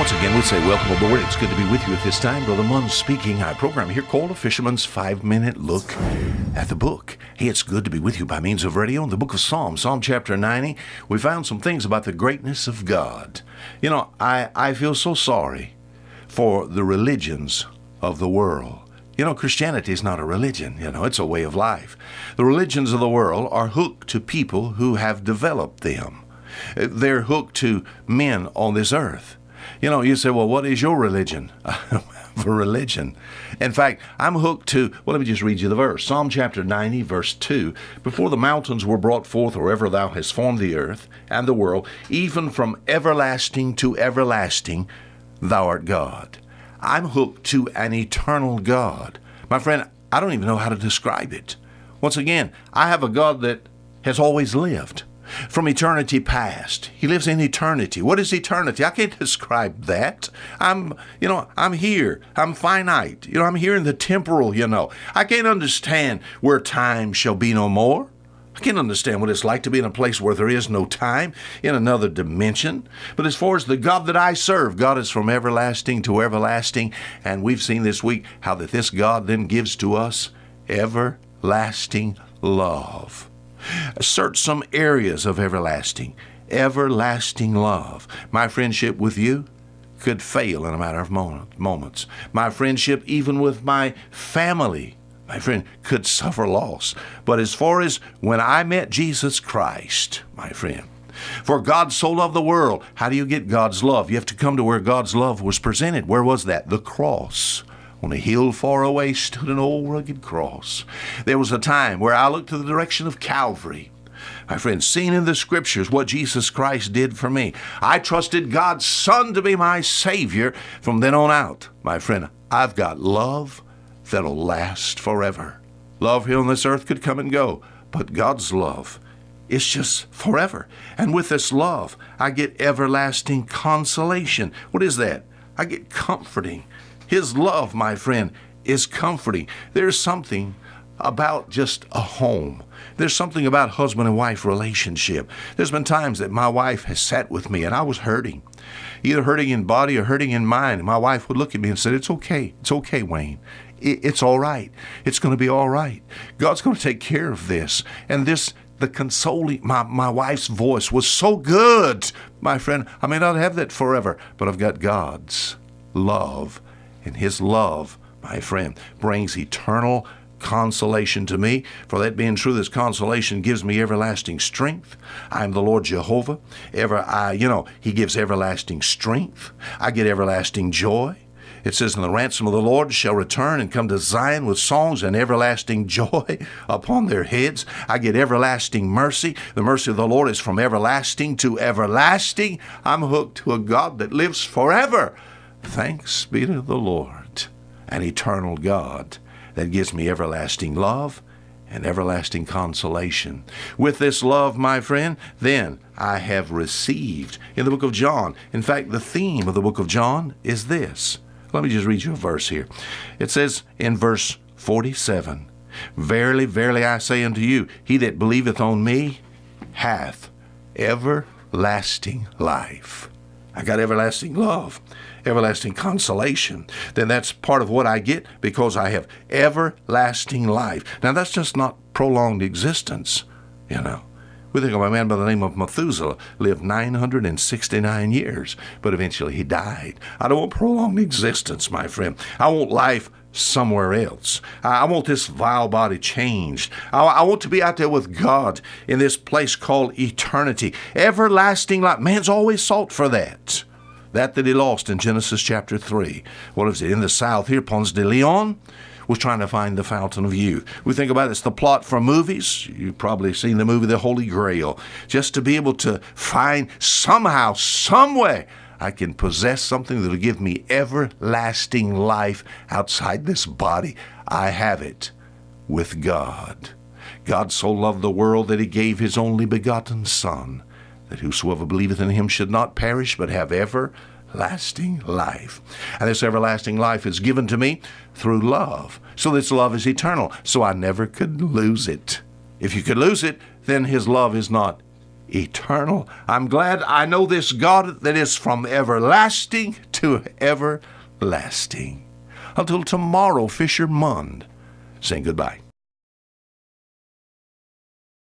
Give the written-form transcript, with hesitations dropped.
Once again, we say welcome aboard. It's good to be with you at this time. Brother Mund speaking. Our program here called A Fisherman's 5-Minute Look at the Book. Hey, it's good to be with you by means of radio in the book of Psalms, Psalm chapter 90. We found some things about the greatness of God. You know, I feel so sorry for the religions of the world. You know, Christianity is not a religion. You know, it's a way of life. The religions of the world are hooked to people who have developed them. They're hooked to men on this earth. You know, you say, well, what is your religion? I don't have a religion. In fact, I'm hooked to, well, let me just read you the verse. Psalm chapter 90, verse 2. Before the mountains were brought forth, or ever thou hast formed the earth and the world, even from everlasting to everlasting, thou art God. I'm hooked to an eternal God. My friend, I don't even know how to describe it. Once again, I have a God that has always lived. From eternity past. He lives in eternity. What is eternity? I can't describe that. I'm here. I'm finite. I'm here in the temporal, I can't understand where time shall be no more. I can't understand what it's like to be in a place where there is no time, in another dimension. But as far as the God that I serve, God is from everlasting to everlasting. And we've seen this week how that this God then gives to us everlasting love. Search some areas of everlasting love. My friendship with you could fail in a matter of moments. My friendship even with my family, my friend, could suffer loss. But as far as when I met Jesus Christ, my friend, for God so loved the world. How do you get God's love? You have to come to where God's love was presented. Where was that? The cross. On a hill far away stood an old rugged cross. There was a time where I looked to the direction of Calvary. My friend, seen in the scriptures what Jesus Christ did for me. I trusted God's Son to be my Savior from then on out. My friend, I've got love that'll last forever. Love here on this earth could come and go, but God's love is just forever. And with this love, I get everlasting consolation. What is that? I get comforting. His love, my friend, is comforting. There's something about just a home. There's something about husband and wife relationship. There's been times that my wife has sat with me and I was hurting, either hurting in body or hurting in mind. And my wife would look at me and say, it's okay, Wayne. It's all right. It's going to be all right. God's going to take care of this. And the consoling, my wife's voice was so good, my friend. I may not have that forever, but I've got God's love. And his love, my friend, brings eternal consolation to me. For that being true, this consolation gives me everlasting strength. I am the Lord Jehovah. He gives everlasting strength. I get everlasting joy. It says, and the ransom of the Lord shall return and come to Zion with songs and everlasting joy upon their heads. I get everlasting mercy. The mercy of the Lord is from everlasting to everlasting. I'm hooked to a God that lives forever. Thanks be to the Lord, an eternal God that gives me everlasting love and everlasting consolation. With this love, my friend, then I have received in the book of John. In fact, the theme of the book of John is this. Let me just read you a verse here. It says in verse 47, Verily, verily, I say unto you, he that believeth on me hath everlasting life. I got everlasting love, everlasting consolation. Then that's part of what I get because I have everlasting life. Now, that's just not prolonged existence, We think of a man by the name of Methuselah lived 969 years, but eventually he died. I don't want prolonged existence, my friend. I want life somewhere else. I want this vile body changed. I want to be out there with God in this place called eternity. Everlasting life. Man's always sought for that. That he lost in Genesis chapter 3. What is it? In the south here, Ponce de Leon was trying to find the fountain of youth. We think about it, it's the plot for movies. You've probably seen the movie The Holy Grail. Just to be able to find somehow, some way, I can possess something that will give me everlasting life outside this body. I have it with God. God so loved the world that he gave his only begotten Son, that whosoever believeth in him should not perish, but have everlasting life. And this everlasting life is given to me through love. So this love is eternal. So I never could lose it. If you could lose it, then his love is not eternal. I'm glad I know this God that is from everlasting to to everlasting. Until tomorrow, Fisherman Mund saying goodbye.